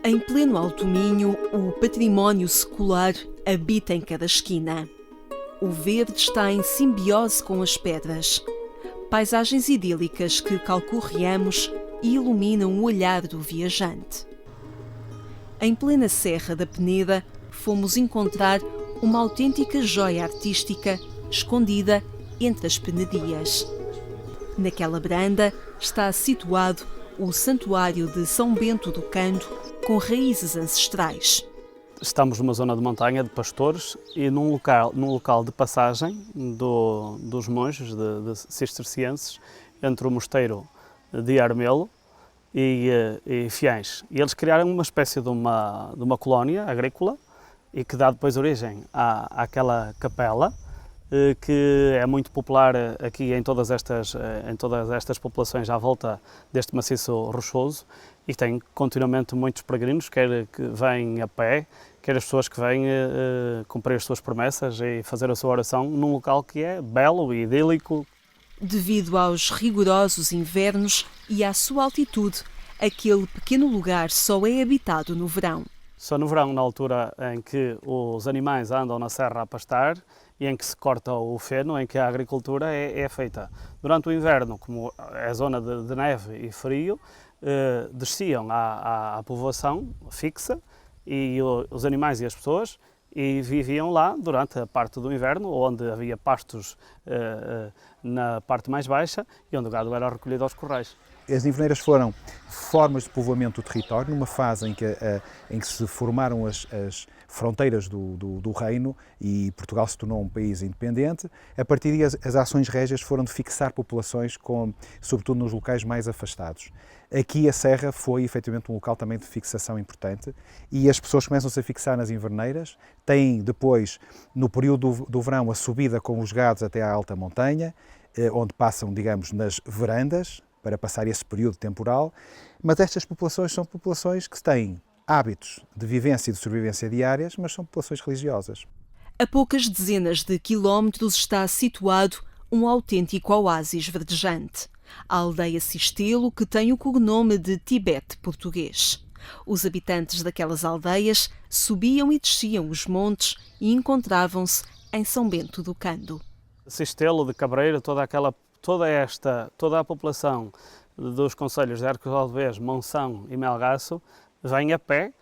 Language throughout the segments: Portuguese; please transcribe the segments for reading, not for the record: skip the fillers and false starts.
Em pleno Alto Minho, o património secular habita em cada esquina. O verde está em simbiose com as pedras. Paisagens idílicas que calcorreamos e iluminam o olhar do viajante. Em plena Serra da Peneda, fomos encontrar uma autêntica joia artística escondida entre as penedias. Naquela branda está situado o Santuário de São Bento do Cando, com raízes ancestrais. Estamos numa zona de montanha de pastores e num local de passagem dos monges de cistercienses entre o mosteiro de Armelo e Fiães. E eles criaram uma espécie de uma colónia agrícola e que dá depois origem àquela capela que é muito popular aqui em todas estas populações à volta deste maciço rochoso e tem continuamente muitos peregrinos, quer que vêm a pé, quer as pessoas que vêm cumprir as suas promessas e fazer a sua oração num local que é belo e idílico. Devido aos rigorosos invernos e à sua altitude, aquele pequeno lugar só é habitado no verão. Só no verão, na altura em que os animais andam na serra a pastar e em que se corta o feno, em que a agricultura é feita. Durante o inverno, como é zona de neve e frio, desciam à povoação fixa e os animais e as pessoas e viviam lá durante a parte do inverno, onde havia pastos na parte mais baixa e onde o gado era recolhido aos corrais. As inverneiras foram formas de povoamento do território, numa fase em que se formaram as fronteiras do reino e Portugal se tornou um país independente. A partir daí as ações régias foram de fixar populações, sobretudo nos locais mais afastados. Aqui a serra foi efetivamente um local também de fixação importante e as pessoas começam-se a fixar nas inverneiras, têm depois, no período do verão, a subida com os gados até à alta montanha, onde passam, digamos, nas verandas, para passar esse período temporal, mas estas populações são populações que têm hábitos de vivência e de sobrevivência diárias, mas são populações religiosas. A poucas dezenas de quilómetros está situado um autêntico oásis verdejante, a aldeia Sistelo, que tem o cognome de Tibete português. Os habitantes daquelas aldeias subiam e desciam os montes e encontravam-se em São Bento do Cando. Sistelo, de Cabreira, toda a população dos concelhos de Arcos de Alvés, Monção e Melgaço vem a pé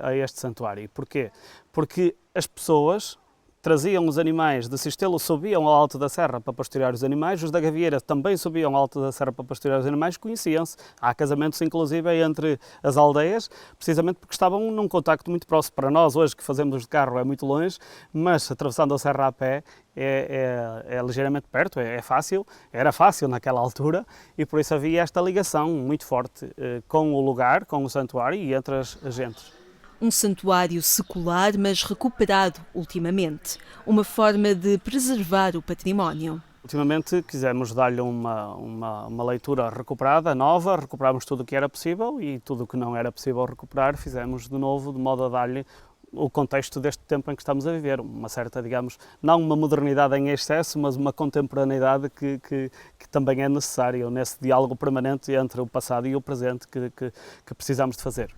a este santuário. Porquê? Porque as pessoas traziam os animais de Sistelo, subiam ao alto da serra para pastorear os animais, os da Gavieira também subiam ao alto da serra para pastorear os animais, conheciam-se. Há casamentos, inclusive, entre as aldeias, precisamente porque estavam num contacto muito próximo. Para nós, hoje, que fazemos de carro, é muito longe, mas atravessando a serra a pé é ligeiramente perto, é fácil, era fácil naquela altura, e por isso havia esta ligação muito forte com o lugar, com o santuário e entre as gentes. Um santuário secular, mas recuperado ultimamente. Uma forma de preservar o património. Ultimamente quisemos dar-lhe uma leitura recuperada, nova, recuperámos tudo o que era possível e tudo o que não era possível recuperar fizemos de novo, de modo a dar-lhe o contexto deste tempo em que estamos a viver. Uma certa, digamos, não uma modernidade em excesso, mas uma contemporaneidade que também é necessária nesse diálogo permanente entre o passado e o presente que precisamos de fazer.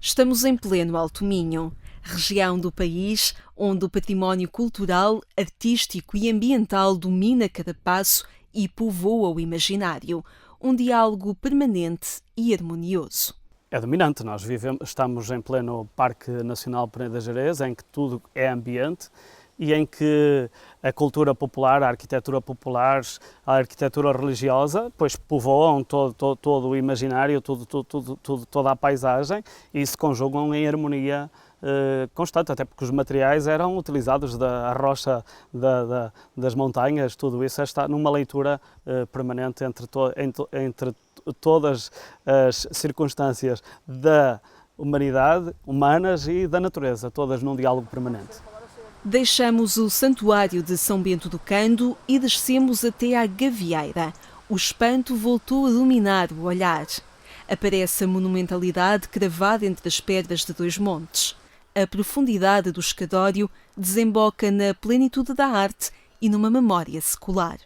Estamos em pleno Alto Minho, região do país onde o património cultural, artístico e ambiental domina cada passo e povoa o imaginário, um diálogo permanente e harmonioso. É dominante, nós estamos em pleno Parque Nacional Peneda Gerês, em que tudo é ambiente e em que a cultura popular, a arquitetura popular, a arquitetura religiosa, pois povoam todo o imaginário, toda a paisagem e se conjugam em harmonia constante, até porque os materiais eram utilizados da rocha das montanhas, tudo isso está numa leitura permanente entre todas as circunstâncias da humanidade, humanas e da natureza, todas num diálogo permanente. Deixamos o Santuário de São Bento do Cando e descemos até à Gavieira. O espanto voltou a dominar o olhar. Aparece a monumentalidade cravada entre as pedras de dois montes. A profundidade do escadório desemboca na plenitude da arte e numa memória secular.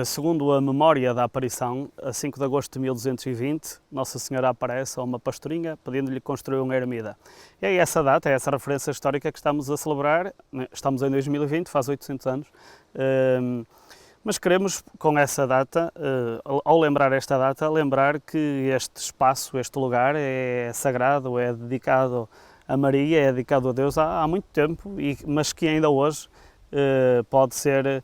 Segundo a memória da aparição, a 5 de agosto de 1220, Nossa Senhora aparece a uma pastorinha pedindo-lhe construir uma ermida. E é essa data, é essa referência histórica que estamos a celebrar. Estamos em 2020, faz 800 anos, mas queremos com essa data, ao lembrar esta data, lembrar que este espaço, este lugar é sagrado, é dedicado a Maria, é dedicado a Deus há muito tempo, mas que ainda hoje pode ser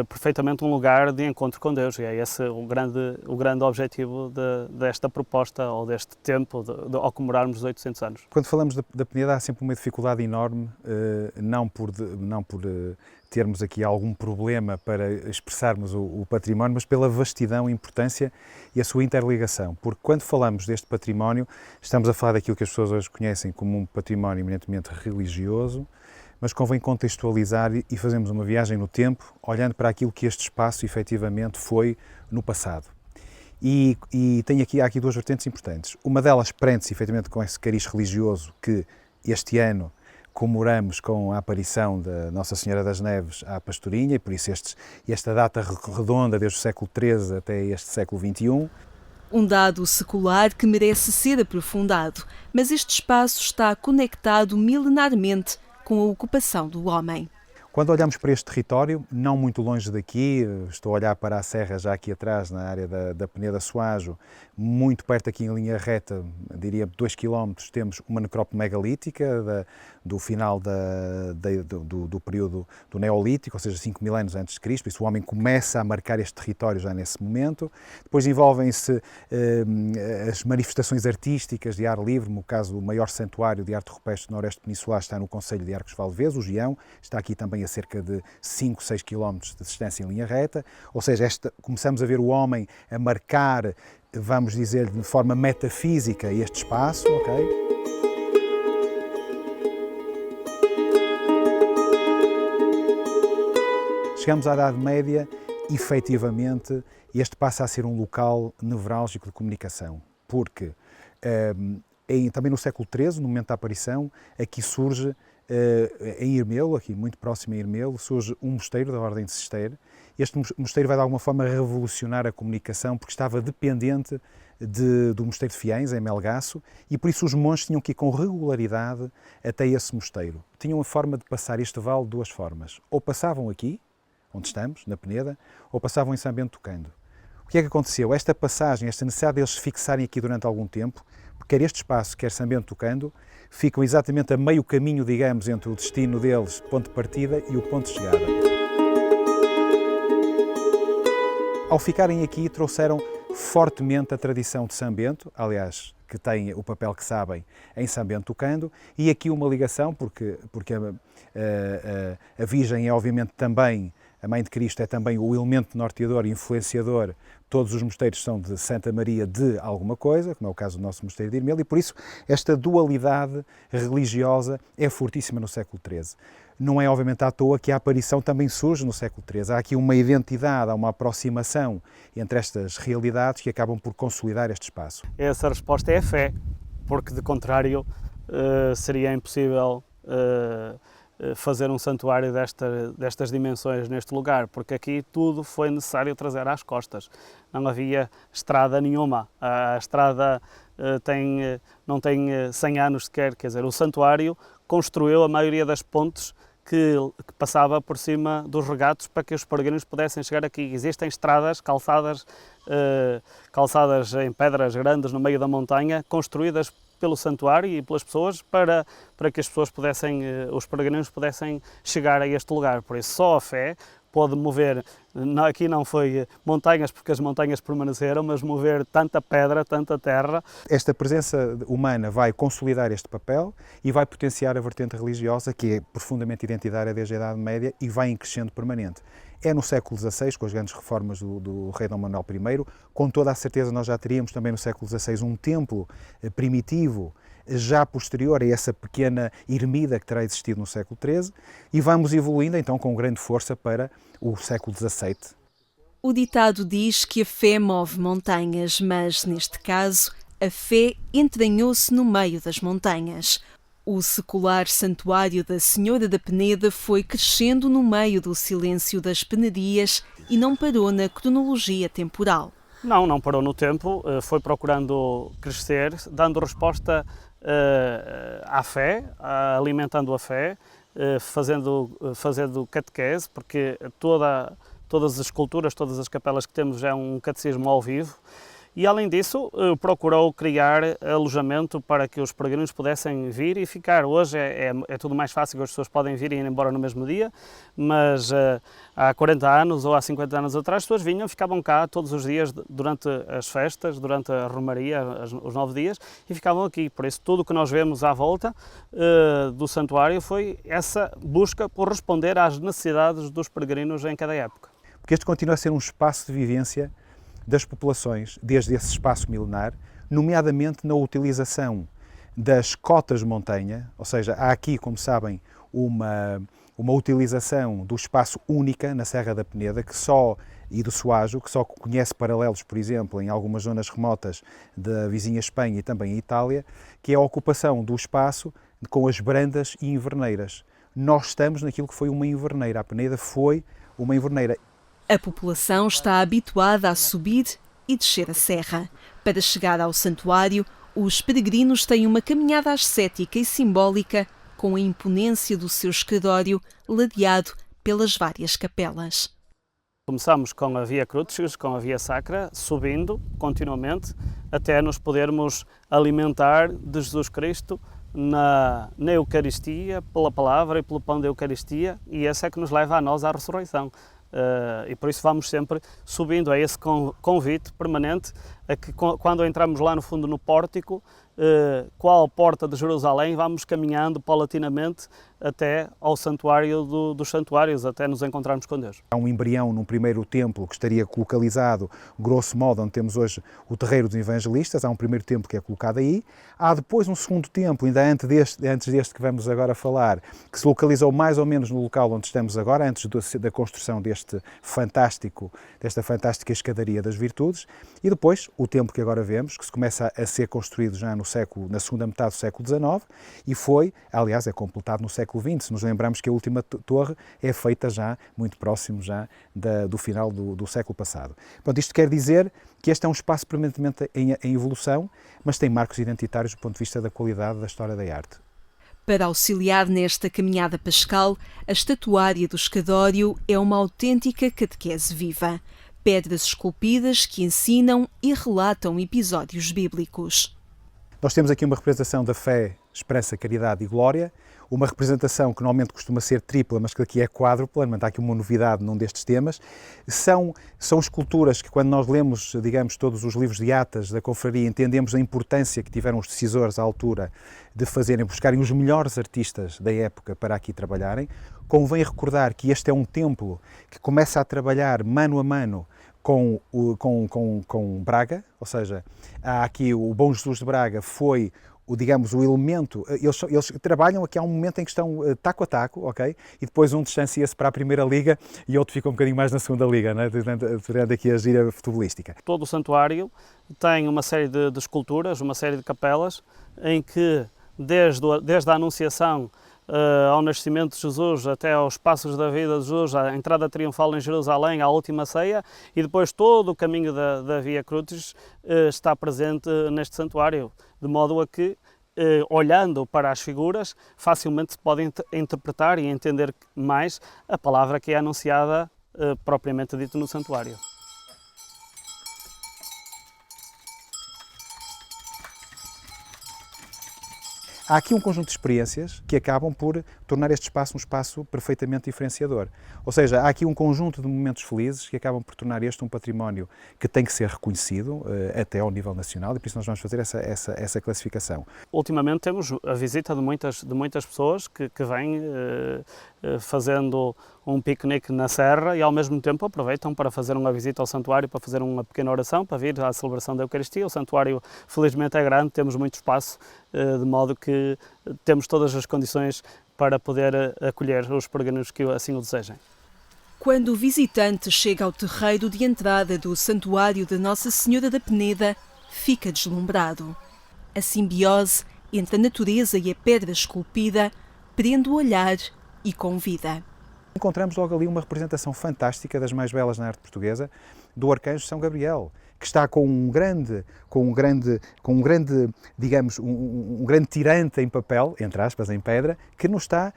perfeitamente um lugar de encontro com Deus, e é esse o grande objetivo desta proposta ou deste tempo, ao comemorarmos os 800 anos. Quando falamos da Peneda há sempre uma dificuldade enorme, não por termos aqui algum problema para expressarmos o património, mas pela vastidão, importância e a sua interligação, porque quando falamos deste património estamos a falar daquilo que as pessoas hoje conhecem como um património eminentemente religioso, mas convém contextualizar e fazermos uma viagem no tempo, olhando para aquilo que este espaço efetivamente foi no passado. E há aqui duas vertentes importantes. Uma delas prende-se efetivamente com esse cariz religioso que este ano comemoramos com a aparição da Nossa Senhora das Neves à Pastorinha, e por isso esta data redonda desde o século XIII até este século XXI. Um dado secular que merece ser aprofundado, mas este espaço está conectado milenarmente com a ocupação do homem. Quando olhamos para este território, não muito longe daqui, estou a olhar para a serra já aqui atrás, na área da Peneda Soajo, muito perto aqui em linha reta, diria 2 km, temos uma necrópole megalítica do final do período do Neolítico, ou seja, 5.000 anos antes de Cristo, por isso o homem começa a marcar este território já nesse momento. Depois envolvem-se as manifestações artísticas de ar livre, no caso o maior santuário de arte rupestre do Noroeste Peninsular está no concelho de Arcos Valdevez, o Gião, está aqui também a cerca de 5, 6 km de distância em linha reta, ou seja, começamos a ver o homem a marcar, vamos dizer, de forma metafísica este espaço, ok? Chegamos à Idade Média, efetivamente, este passa a ser um local nevrálgico de comunicação, porque também no século XIII, no momento da aparição, aqui surge em Irmelo, aqui muito próximo a Irmelo, surge um mosteiro da Ordem de Cister. Este mosteiro vai de alguma forma revolucionar a comunicação porque estava dependente do mosteiro de Fiães, em Melgaço, e por isso os monges tinham que ir com regularidade até esse mosteiro. Tinham a forma de passar este vale de duas formas. Ou passavam aqui, onde estamos, na Peneda, ou passavam em São Bento Tocando. O que é que aconteceu? Esta passagem, esta necessidade de eles se fixarem aqui durante algum tempo, porque quer este espaço, quer São Bento Tocando, ficam exatamente a meio caminho, digamos, entre o destino deles, ponto de partida, e o ponto de chegada. Ao ficarem aqui, trouxeram fortemente a tradição de São Bento, aliás, que tem o papel que sabem em São Bento Tocando, e aqui uma ligação, porque a Virgem é obviamente também, a Mãe de Cristo é também o elemento norteador e influenciador. Todos os mosteiros são de Santa Maria de alguma coisa, como é o caso do nosso mosteiro de Irmelo, e por isso esta dualidade religiosa é fortíssima no século XIII. Não é obviamente à toa que a aparição também surge no século XIII. Há aqui uma identidade, há uma aproximação entre estas realidades que acabam por consolidar este espaço. Essa resposta é a fé, porque de contrário seria impossível fazer um santuário destas dimensões neste lugar, porque aqui tudo foi necessário trazer às costas. Não havia estrada nenhuma. A estrada não tem 100 anos sequer, quer dizer, o santuário construiu a maioria das pontes que passava por cima dos regatos para que os peregrinos pudessem chegar aqui. Existem estradas, calçadas em pedras grandes no meio da montanha, construídas pelo santuário e pelas pessoas para que as pessoas os peregrinos pudessem chegar a este lugar. Por isso, só a fé pode mover, aqui não foi montanhas porque as montanhas permaneceram, mas mover tanta pedra, tanta terra. Esta presença humana vai consolidar este papel e vai potenciar a vertente religiosa, que é profundamente identitária desde a Idade Média e vai em crescendo permanente. É no século XVI, com as grandes reformas do rei Dom Manuel I, com toda a certeza nós já teríamos também no século XVI um templo primitivo, já posterior a essa pequena ermida que terá existido no século XIII, e vamos evoluindo então com grande força para o século XVII. O ditado diz que a fé move montanhas, mas neste caso a fé entranhou-se no meio das montanhas. O secular Santuário da Senhora da Peneda foi crescendo no meio do silêncio das penedias e não parou na cronologia temporal. Não parou no tempo, foi procurando crescer, dando resposta à fé, alimentando a fé, fazendo catequese, porque todas as culturas, todas as capelas que temos é um catecismo ao vivo. E, além disso, procurou criar alojamento para que os peregrinos pudessem vir e ficar. Hoje é tudo mais fácil, as pessoas podem vir e ir embora no mesmo dia, mas há 40 anos ou há 50 anos atrás, as pessoas vinham, ficavam cá todos os dias durante as festas, durante a romaria, os 9 dias, e ficavam aqui. Por isso, tudo o que nós vemos à volta do santuário foi essa busca por responder às necessidades dos peregrinos em cada época. Porque este continua a ser um espaço de vivência das populações, desde esse espaço milenar, nomeadamente na utilização das cotas de montanha, ou seja, há aqui, como sabem, uma utilização do espaço única na Serra da Peneda, e do Soajo, que só conhece paralelos, por exemplo, em algumas zonas remotas da vizinha Espanha e também a Itália, que é a ocupação do espaço com as brandas e inverneiras. Nós estamos naquilo que foi uma inverneira. A Peneda foi uma inverneira. A população está habituada a subir e descer a serra. Para chegar ao santuário, os peregrinos têm uma caminhada ascética e simbólica com a imponência do seu escadório ladeado pelas várias capelas. Começamos com a Via Crucis, com a Via Sacra, subindo continuamente até nos podermos alimentar de Jesus Cristo na Eucaristia, pela palavra e pelo pão da Eucaristia, e esse é que nos leva a nós à ressurreição. E por isso vamos sempre subindo a esse convite permanente a que quando entramos lá no fundo no pórtico, qual porta de Jerusalém, vamos caminhando paulatinamente até ao santuário dos santuários, até nos encontrarmos com Deus. Há um embrião num primeiro templo que estaria localizado, grosso modo, onde temos hoje o terreiro dos evangelistas. Há um primeiro templo que é colocado aí. Há depois um segundo templo, ainda antes deste que vamos agora falar, que se localizou mais ou menos no local onde estamos agora, antes da construção desta fantástica escadaria das virtudes. E depois o templo que agora vemos, que se começa a ser construído já na segunda metade do século XIX e é completado no século XX. Se nos lembramos que a última torre é feita já muito próximo do final do século passado. Pronto, isto quer dizer que este é um espaço permanentemente em evolução, mas tem marcos identitários do ponto de vista da qualidade da história da arte. Para auxiliar nesta caminhada pascal, a estatuária do escadório é uma autêntica catequese viva. Pedras esculpidas que ensinam e relatam episódios bíblicos. Nós temos aqui uma representação da fé, esperança, caridade e glória, uma representação que normalmente costuma ser tripla, mas que aqui é quádrupla, há aqui uma novidade num destes temas. São esculturas que, quando nós lemos, digamos, todos os livros de atas da confraria, entendemos a importância que tiveram os decisores à altura de buscarem os melhores artistas da época para aqui trabalharem. Convém recordar que este é um templo que começa a trabalhar mano a mano com Braga, ou seja, há aqui o Bom Jesus de Braga foi o elemento, eles trabalham aqui há um momento em que estão taco a taco, ok? E depois um distancia-se para a primeira liga e outro fica um bocadinho mais na segunda liga, né? Durante aqui a gira futebolística. Todo o santuário tem uma série de esculturas, uma série de capelas, em que desde a Anunciação ao nascimento de Jesus, até aos passos da vida de Jesus, a entrada triunfal em Jerusalém, à última ceia, e depois todo o caminho da Via Crucis está presente neste santuário, de modo a que, olhando para as figuras, facilmente se pode interpretar e entender mais a palavra que é anunciada propriamente dito no santuário. Há aqui um conjunto de experiências que acabam por tornar este espaço um espaço perfeitamente diferenciador. Ou seja, há aqui um conjunto de momentos felizes que acabam por tornar este um património que tem que ser reconhecido até ao nível nacional, e por isso nós vamos fazer essa classificação. Ultimamente temos a visita de muitas pessoas que vêm fazendo um piquenique na serra e ao mesmo tempo aproveitam para fazer uma visita ao santuário, para fazer uma pequena oração, para vir à celebração da Eucaristia. O santuário felizmente é grande, temos muito espaço, de modo que temos todas as condições para poder acolher os peregrinos que assim o desejem. Quando o visitante chega ao terreiro de entrada do santuário de Nossa Senhora da Peneda, fica deslumbrado. A simbiose entre a natureza e a pedra esculpida, prende o olhar e convida. Encontramos logo ali uma representação fantástica das mais belas na arte portuguesa, do Arcanjo São Gabriel, que está com um grande, digamos, um grande tirante em papel, entre aspas, em pedra, que nos está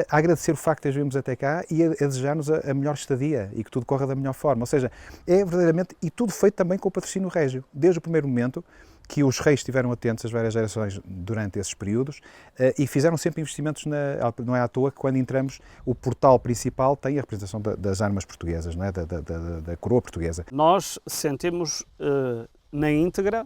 a agradecer o facto de as vermos até cá e a desejar-nos a melhor estadia e que tudo corra da melhor forma. Ou seja, é verdadeiramente, e tudo feito também com o patrocínio régio, desde o primeiro momento, que os reis estiveram atentos às várias gerações durante esses períodos e fizeram sempre investimentos, não é à toa que quando entramos o portal principal tem a representação das armas portuguesas, não é? da coroa portuguesa. Nós sentimos na íntegra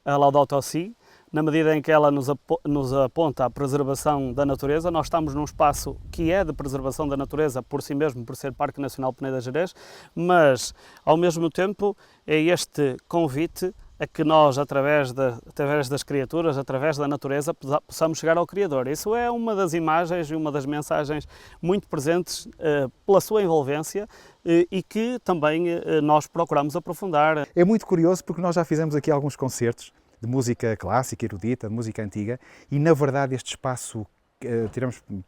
a Laudato Si, na medida em que ela nos aponta à preservação da natureza. Nós estamos num espaço que é de preservação da natureza por si mesmo, por ser Parque Nacional Peneda Gerês, mas ao mesmo tempo é este convite a que nós, através das criaturas, através da natureza, possamos chegar ao Criador. Isso é uma das imagens e uma das mensagens muito presentes pela sua envolvência e que também nós procuramos aprofundar. É muito curioso porque nós já fizemos aqui alguns concertos de música clássica, erudita, de música antiga, e na verdade este espaço,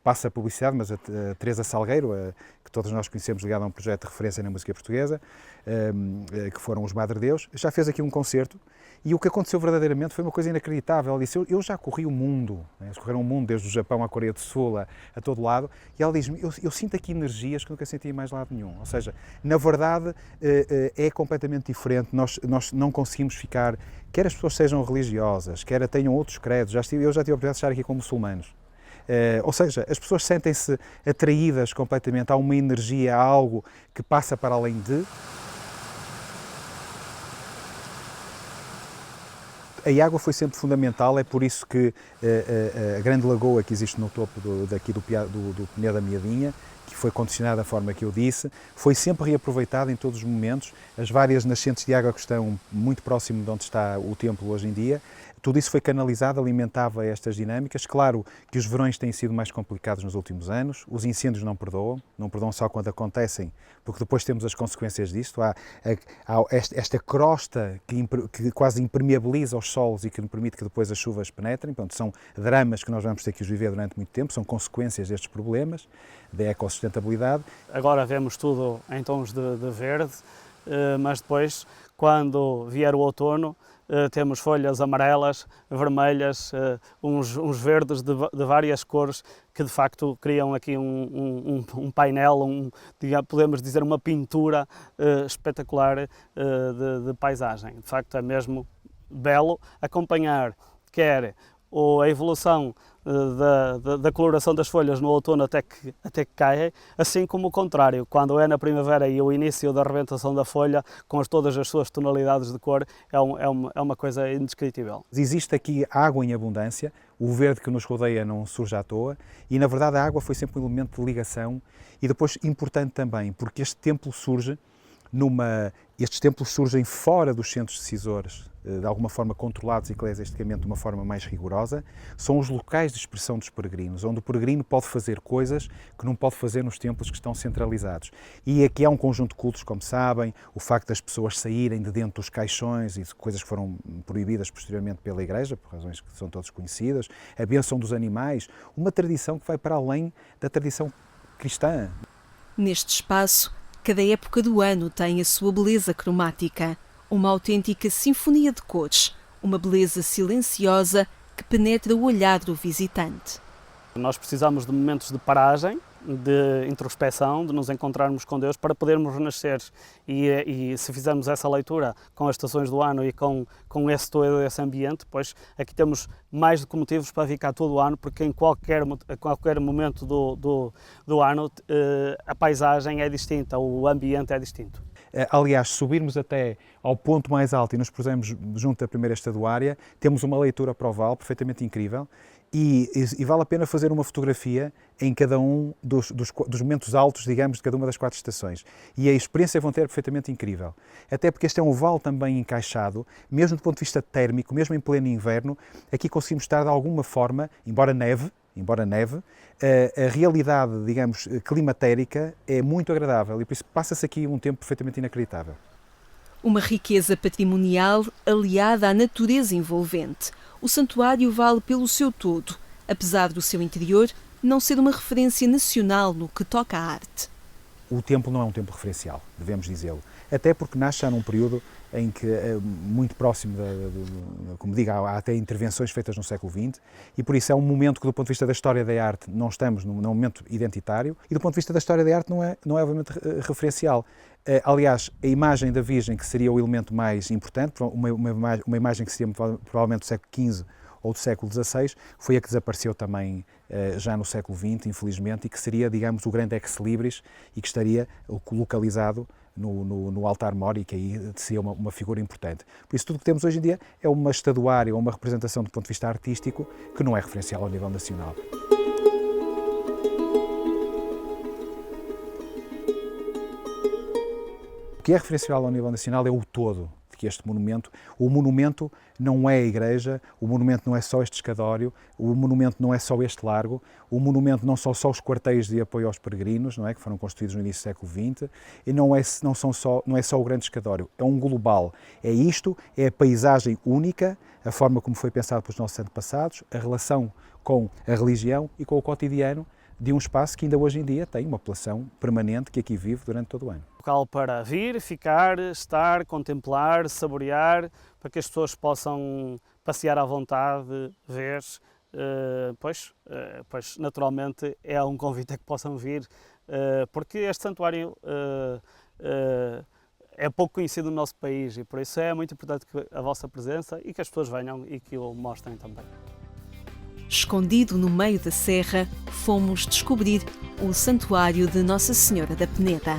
passa a publicidade, mas a Teresa Salgueiro, que todos nós conhecemos, ligada a um projeto de referência na música portuguesa, que foram os Madre Deus, já fez aqui um concerto e o que aconteceu verdadeiramente foi uma coisa inacreditável. Ela disse, eu já corri o mundo, eles correram o mundo desde o Japão à Coreia do Sul, a todo lado, e ela diz-me, eu sinto aqui energias que nunca senti em mais lado nenhum. Ou seja, na verdade é completamente diferente, nós não conseguimos ficar, quer as pessoas sejam religiosas, quer tenham outros credos, eu já tive a oportunidade de estar aqui com muçulmanos. Ou seja, as pessoas sentem-se atraídas completamente a uma energia, a algo que passa para além de. A água foi sempre fundamental, é por isso que a grande lagoa que existe no topo do Peneda Meadinha, que foi condicionada da forma que eu disse, foi sempre reaproveitada em todos os momentos. As várias nascentes de água que estão muito próximo de onde está o templo hoje em dia, tudo isso foi canalizado, alimentava estas dinâmicas. Claro que os verões têm sido mais complicados nos últimos anos, os incêndios não perdoam só quando acontecem, porque depois temos as consequências disto. Há esta crosta que quase impermeabiliza os solos e que permite que depois as chuvas penetrem. Portanto, são dramas que nós vamos ter que os viver durante muito tempo, são consequências destes problemas da ecossustentabilidade. Agora vemos tudo em tons de verde, mas depois, quando vier o outono, temos folhas amarelas, vermelhas, uns verdes de várias cores que de facto criam aqui um painel, podemos dizer uma pintura espetacular de paisagem. De facto é mesmo belo acompanhar quer a evolução da coloração das folhas no outono até que caem, assim como o contrário, quando é na primavera e o início da arrebentação da folha, com todas as suas tonalidades de cor, é uma coisa indescritível. Existe aqui água em abundância, o verde que nos rodeia não surge à toa, e na verdade a água foi sempre um elemento de ligação, e depois importante também, porque estes templos surgem fora dos centros decisores, de alguma forma controlados eclesiasticamente de uma forma mais rigorosa, são os locais de expressão dos peregrinos, onde o peregrino pode fazer coisas que não pode fazer nos templos que estão centralizados. E aqui há um conjunto de cultos, como sabem, o facto das pessoas saírem de dentro dos caixões e coisas que foram proibidas posteriormente pela Igreja, por razões que são todas conhecidas, a bênção dos animais, uma tradição que vai para além da tradição cristã. Neste espaço, cada época do ano tem a sua beleza cromática, uma autêntica sinfonia de cores, uma beleza silenciosa que penetra o olhar do visitante. Nós precisamos de momentos de paragem, de introspeção, de nos encontrarmos com Deus para podermos renascer e se fizermos essa leitura com as estações do ano e com todo esse ambiente, pois aqui temos mais do que motivos para ficar todo o ano, porque em qualquer momento do ano a paisagem é distinta, o ambiente é distinto. Aliás, se subirmos até ao ponto mais alto e nos pusermos junto da primeira estaduária, temos uma leitura para o vale perfeitamente incrível e vale a pena fazer uma fotografia em cada um dos momentos altos, digamos, de cada uma das 4 estações. E a experiência vão ter perfeitamente incrível. Até porque este é um vale também encaixado, mesmo do ponto de vista térmico, mesmo em pleno inverno, aqui conseguimos estar de alguma forma, embora neve, a realidade, digamos, climatérica é muito agradável e por isso passa-se aqui um tempo perfeitamente inacreditável. Uma riqueza patrimonial aliada à natureza envolvente, o santuário vale pelo seu todo, apesar do seu interior não ser uma referência nacional no que toca à arte. O templo não é um templo referencial, devemos dizê-lo. Até porque nasce já num período em que, muito próximo, como digo, há até intervenções feitas no século XX, e por isso é um momento que, do ponto de vista da história da arte, não estamos num momento identitário, e do ponto de vista da história da arte não é obviamente referencial. Aliás, a imagem da Virgem, que seria o elemento mais importante, uma imagem que seria provavelmente do século XV ou do século XVI, foi a que desapareceu também já no século XX, infelizmente, e que seria, digamos, o grande ex-libris e que estaria localizado no altar-mor, e que aí seria uma figura importante. Por isso, tudo o que temos hoje em dia é uma estatuária ou uma representação do ponto de vista artístico que não é referencial ao nível nacional. O que é referencial ao nível nacional é o todo de este monumento. O monumento não é a igreja, o monumento não é só este escadório, o monumento não é só este largo, o monumento não são só os quartéis de apoio aos peregrinos, não é, que foram construídos no início do século XX, e não é só o grande escadório, é um global. É isto, é a paisagem única, a forma como foi pensado pelos nossos antepassados, a relação com a religião e com o cotidiano de um espaço que ainda hoje em dia tem uma população permanente que aqui vive durante todo o ano. Local para vir, ficar, estar, contemplar, saborear, para que as pessoas possam passear à vontade, ver, pois naturalmente é um convite a que possam vir, porque este santuário é pouco conhecido no nosso país e por isso é muito importante a vossa presença e que as pessoas venham e que o mostrem também. Escondido no meio da serra, fomos descobrir o Santuário de Nossa Senhora da Peneda.